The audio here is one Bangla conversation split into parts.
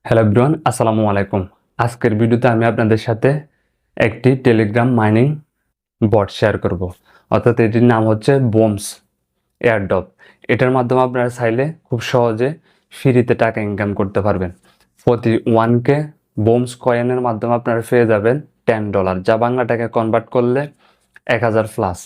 হ্যালো এভরিওয়ান, আসসালামু আলাইকুম। আজকের ভিডিওতে আমি আপনাদের সাথে একটি টেলিগ্রাম মাইনিং বট শেয়ার করব। অর্থাৎ এটির নাম হচ্ছে বোমস এয়ারড্রপ। এটার মাধ্যমে আপনারা চাইলে খুব সহজে ফ্রিতে টাকা ইনকাম করতে পারবেন। প্রতি 1K বোমস কয়েনের মাধ্যমে আপনারা পেয়ে যাবেন $10, যা বাংলা টাকায় কনভার্ট করলে 1000 প্লাস।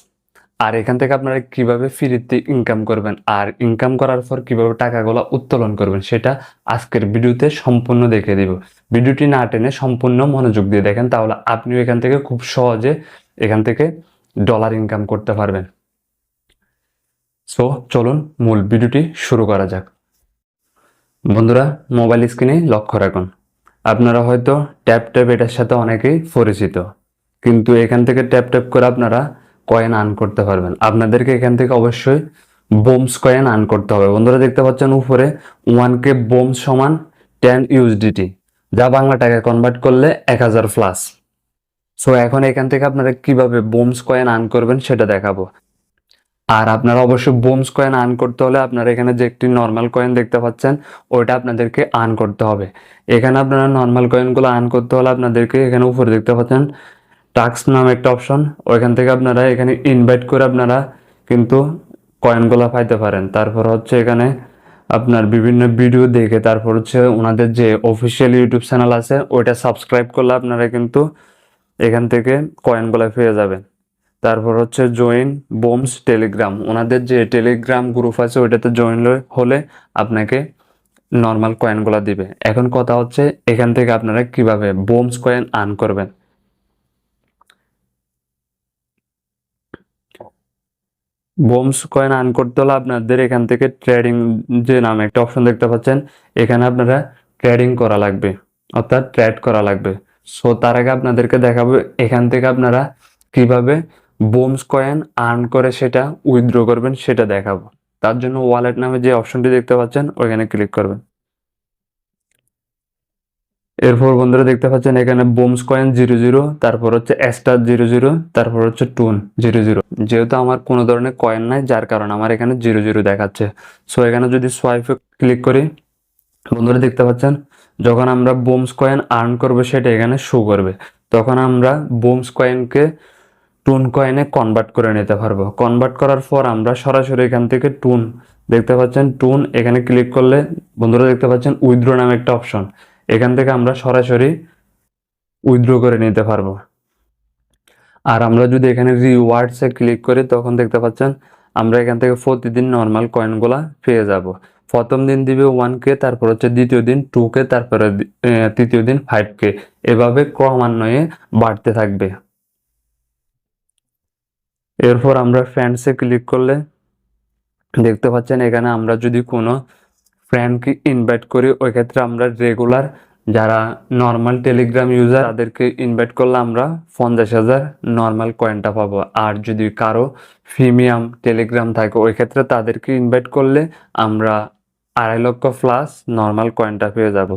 আর এখান থেকে আপনারা কিভাবে ফ্রিতে ইনকাম করবেন আর ইনকাম করার পর কিভাবে টাকাগুলো উত্তোলন করবেন সেটা আজকের ভিডিওতে সম্পূর্ণ দেখিয়ে দিব। ভিডিওটি না টেনে সম্পূর্ণ মনোযোগ দিয়ে দেখেন, তাহলে আপনিও এখান থেকে খুব সহজে এখান থেকে ডলার ইনকাম করতে পারবেন। সো চলুন মূল ভিডিওটি শুরু করা যাক। বন্ধুরা, মোবাইল স্ক্রিনে লক্ষ্য রাখুন। আপনারা হয়তো ট্যাপ ট্যাপ এটার সাথে অনেকেই পরিচিত, কিন্তু এখান থেকে ট্যাপ ট্যাপ করে আপনারা কয়েন আর্ন করতে পারবেন। আপনাদেরকে এখান থেকে অবশ্যই বোমস কয়েন আর্ন করতে হবে। বন্ধুরা দেখতে পাচ্ছেন উপরে 1K বোমস সমান 10 USDT, যা বাংলা টাকায় কনভার্ট করলে 1000 প্লাস। সো এখন এখান থেকে আপনারা কিভাবে বোমস কয়েন আর্ন করবেন সেটা দেখাবো। আর আপনারা অবশ্যই বোমস কয়েন আর্ন করতে হলে আপনারা এখানে যে একটি নর্মাল কয়েন দেখতে পাচ্ছেন ওইটা আপনাদেরকে আর্ন করতে হবে। এখানে আপনারা নর্মাল কয়েনগুলো আর্ন করতে হলে আপনাদেরকে এখানে উপরে দেখতে পাচ্ছেন টাস্ক নামে একটা অপশন, ওইখান থেকে আপনারা এখানে ইনভাইট করে আপনারা কিন্তু কয়েনগুলো পাইতে পারেন। তারপর হচ্ছে এখানে আপনার বিভিন্ন ভিডিও দেখে তারপর হচ্ছে ওনাদের যে অফিসিয়াল ইউটিউব চ্যানেল আছে ওইটা সাবস্ক্রাইব করলে আপনারা কিন্তু এখান থেকে কয়েনগুলো পেয়ে যাবেন। তারপর হচ্ছে জয়েন বোমস টেলিগ্রাম, ওনাদের যে টেলিগ্রাম গ্রুপ আছে ওইটাতে জয়েন হলে আপনাকে নর্মাল কয়েনগুলো দিবে। এখন কথা হচ্ছে এখান থেকে আপনারা কিভাবে বোমস কয়েন আর্ন করবেন। বোমস কয়েন আর্ন করতে হলে আপনাদের এখান থেকে ট্রেডিং যে নামে একটা অপশন দেখতে পাচ্ছেন, এখানে আপনারা ট্রেডিং করা লাগবে, অর্থাৎ ট্রেড করা লাগবে। সো তার আগে আপনাদেরকে দেখাবো এখান থেকে আপনারা কিভাবে বোমস কয়েন আর্ন করে সেটা উইথড্র করবেন সেটা দেখাবো। তার জন্য ওয়ালেট নামে যে অপশনটি দেখতে পাচ্ছেন ওইখানে ক্লিক করবেন। এরপর বন্ধুরা দেখতে পাচ্ছেন এখানে বোমস কয়েন 00, তারপর হচ্ছে স্টার 00, তারপর হচ্ছে টুন 00। যেহেতু আমার কোনো ধরনের কয়েন নাই যার কারণে আমার এখানে 00 দেখাচ্ছে। সো এখানে যদি সোয়াইপে ক্লিক করি বন্ধুরা দেখতে পাচ্ছেন যখন আমরা বোমস কয়েন আর্ন করবো সেটা এখানে শো করবে। তখন আমরা বোমস কয়েনকে টুন কয়েনে কনভার্ট করে নিতে পারবো। কনভার্ট করার পর আমরা সরাসরি এখান থেকে টুন দেখতে পাচ্ছেন, টুন এখানে ক্লিক করলে বন্ধুরা দেখতে পাচ্ছেন উইথড্র নামে একটা অপশন, এখান থেকে আমরা সরাসরি উইথড্র করে নিতে পারবো। আর আমরা যদি এখানে রিওয়ার্ডসে ক্লিক করি তখন দেখতে পাচ্ছেন আমরা এখান থেকে প্রতিদিন নর্মাল কয়েনগুলা পেয়ে যাব। প্রথম দিন দিবে 1K, তারপর হচ্ছে দ্বিতীয় দিন 2K, তারপরে তৃতীয় দিন 5K, এভাবে ক্রমান্বয়ে বাড়তে থাকবে। এরপর আমরা ফ্রেন্ডসে ক্লিক করলে দেখতে পাচ্ছেন এখানে আমরা যদি কোনো ফ্রেন্ডকে ইনভাইট করি ওই ক্ষেত্রে আমরা রেগুলার যারা নর্মাল টেলিগ্রাম ইউজার তাদেরকে ইনভাইট করলে আমরা 50,000 নর্মাল কয়েনটা পাবো। আর যদি কারো প্রিমিয়াম টেলিগ্রাম থাকে ওই ক্ষেত্রে তাদেরকে ইনভাইট করলে আমরা 2.5 লক্ষ প্লাস নর্মাল কয়েনটা পেয়ে যাব।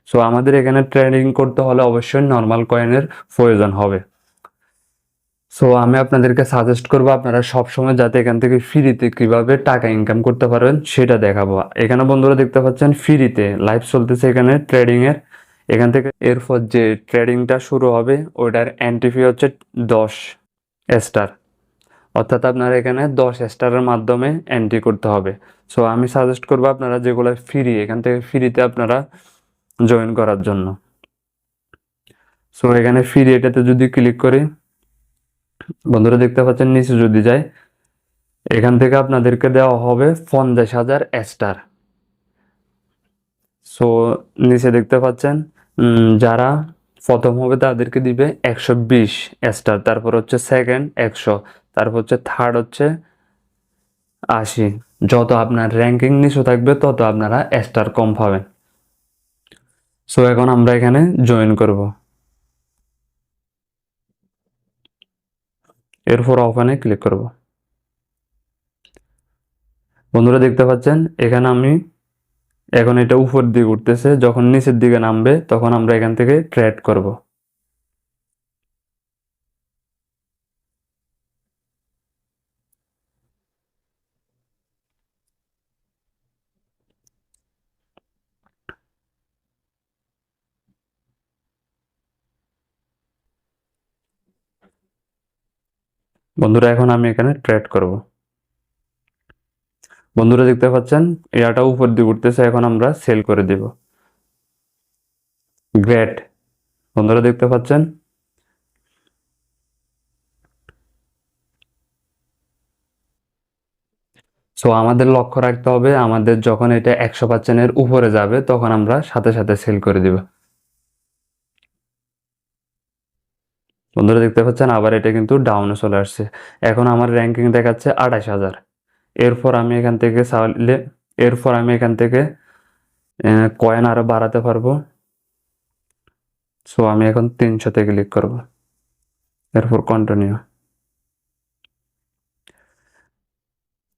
সো আমাদের এখানে ট্রেডিং করতে হলে অবশ্যই নর্মাল কয়েনের প্রয়োজন হবে। সো আমি আপনাদেরকে সাজেস্ট করবো আপনারা সবসময় যাতে এখান থেকে ফ্রিতে কিভাবে টাকা ইনকাম করতে পারবেন সেটা দেখাবো। এখানে বন্ধুরা দেখতে পাচ্ছেন ফ্রিতে লাইভ চলতেছে এখানে ট্রেডিং এর। এখান থেকে এরপর যে ট্রেডিংটা শুরু হবে ওইটার এন্ট্রি ফি হচ্ছে 10 স্টার, অর্থাৎ আপনারা এখানে 10 স্টারের মাধ্যমে এন্ট্রি করতে হবে। সো আমি সাজেস্ট করবো আপনারা যেগুলো ফ্রি এখান থেকে ফ্রিতে আপনারা জয়েন করার জন্য। সো এখানে ফ্রি এটাতে যদি ক্লিক করি বন্ধুরা দেখতে পাচ্ছেন নিচে যদি যাই এখান থেকে আপনাদেরকে দেওয়া হবে 50,000 স্টার। সো নিচে দেখতে পাচ্ছেন যারা প্রথম হবে তাদেরকে দিবে 120 স্টার, তারপর হচ্ছে সেকেন্ড 100, তারপর হচ্ছে থার্ড হচ্ছে 80। যত আপনার র্যাঙ্কিং নিচু থাকবে তত আপনারা স্টার কম পাবেন। সো এখন আমরা এখানে জয়েন করব। এরপর ওখানে ক্লিক করব। বন্ধুরা দেখতে পাচ্ছেন এখানে আমি এখন এটা উপর দিকে উঠতেছে, যখন নিচের দিকে নামবে তখন আমরা এখান থেকে ট্রেড করব। বন্ধুরা এখন আমি এখানে ট্রেড করব। বন্ধুরা দেখতে পাচ্ছেন এয়াটা উপর দিকে উঠতেছে, এখন আমরা সেল করে দিব। গ্রেট, বন্ধুরা দেখতে পাচ্ছেন। সো আমাদের লক্ষ্য রাখতে হবে, আমাদের যখন এটা 100%-এর উপরে যাবে তখন আমরা সাথে সাথে সেল করে দিব। বন্ধুরা দেখতে পাচ্ছেন আবার এটা কিন্তু ডাউনে চলে আসছে। এখন আমার র্যাঙ্কিং দেখাচ্ছে 28,000। এরপর আমি এখান থেকে চাইলে কয়েন আরো বাড়াতে পারবো। সো আমি এখন 300-তে ক্লিক করব, এরপর কন্টিনিউ,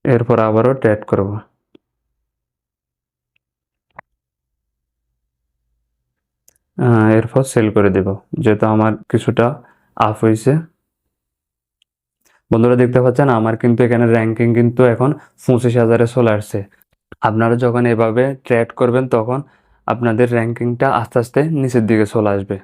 এরপর আবারও ট্রেড করব। এরপর সেল করে দেব, যেহেতু আমার কিছুটা আপ হয়েছে। বন্ধুরা দেখতে পাচ্ছেন আমার কিন্তু এখানে র্যাঙ্কিং কিন্তু এখন 25,000-এ চলে আসছে। আপনারা যখন এভাবে ট্রেড করবেন তখন আপনাদের র্যাঙ্কিংটা আস্তে আস্তে নিচের দিকে চলে আসবে।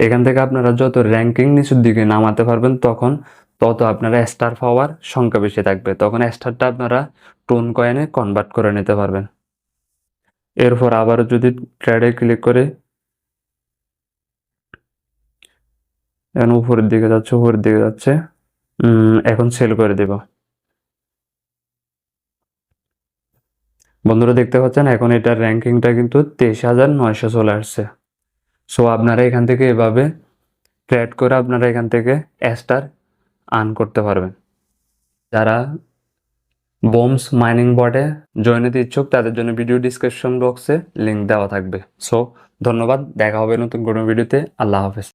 এখান থেকে আপনারা যত র্যাঙ্কিং নিচের দিকে নামাতে পারবেন তখন তত আপনারা স্টার পাওয়ার সংখ্যা বেশি থাকবে, তখন স্টারটা আপনারা টোন কয়েনে কনভার্ট করে নিতে পারবেন। এরপর আবারও যদি ট্রেডে ক্লিক করে, এখন উপরের দিকে যাচ্ছে, এখন সেল করে দেব। বন্ধুরা দেখতে পাচ্ছেন এখন এটার র্যাঙ্কিংটা কিন্তু 23,900 চলে আসছে। সো আপনারা এখান থেকে এভাবে ট্রেড করে আপনারা এখান থেকে স্টার আর্ন করতে পারবেন। যারা বোমস মাইনিং বটে জয়েন হতে ইচ্ছুক তাদের জন্য ভিডিও ডিসক্রিপশন বক্সে লিঙ্ক দেওয়া থাকবে। সো ধন্যবাদ, দেখা হবে নতুন কোনো ভিডিওতে। আল্লাহ হাফেজ।